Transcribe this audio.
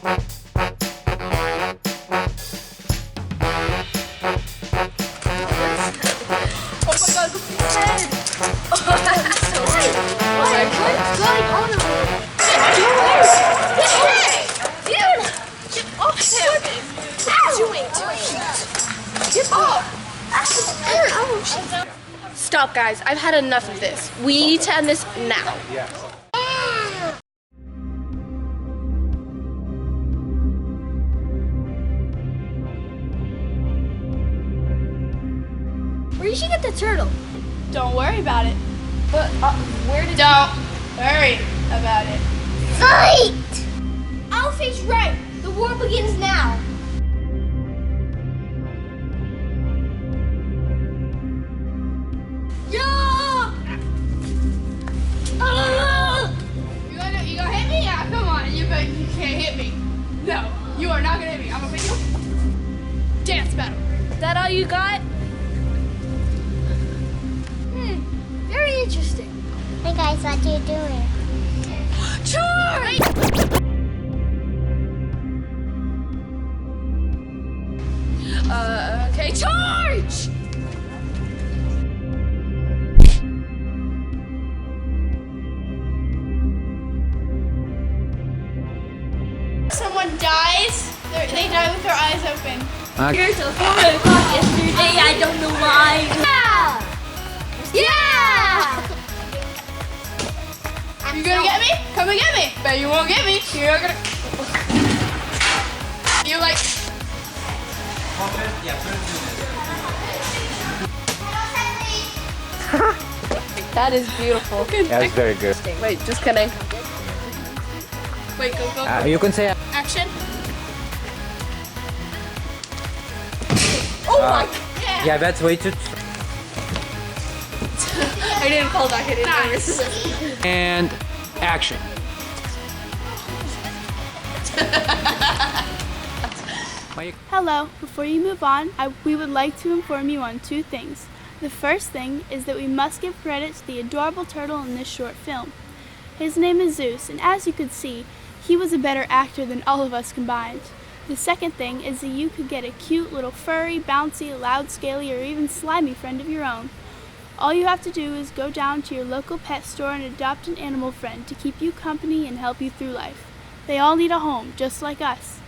Oh my god, look at his head! Oh, that's so sweet. What's going on over there? Dude! Get off him! What are you doing? Get off! Stop, guys. I've had enough of this. We need to end this now. Where did she get the turtle? Don't worry about it. But where did Don't worry about it. Fight! Alfie's right. The war begins now. Yeah! You gonna hit me? Yeah, come on. You can't hit me. No, you are not gonna hit me. I'm gonna make you dance battle. Is that all you got? Very interesting. Hey guys, what are you doing? Charge! Okay, charge! Someone dies, they die with their eyes open. Here's a 4 o'clock yesterday. I don't know why. Yeah! You gonna get me? Come and get me. Bet you won't get me. You're gonna. You like. That is beautiful. That's very good. Wait, just kidding. Wait, go. You can say Action. Oh my! yeah, that's way too. I didn't call that hidden. Nice. And action. Hello, before you move on, we would like to inform you on 2 things. The first thing is that we must give credit to the adorable turtle in this short film. His name is Zeus, and as you could see, he was a better actor than all of us combined. The second thing is that you could get a cute little furry, bouncy, loud, scaly, or even slimy friend of your own. All you have to do is go down to your local pet store and adopt an animal friend to keep you company and help you through life. They all need a home, just like us.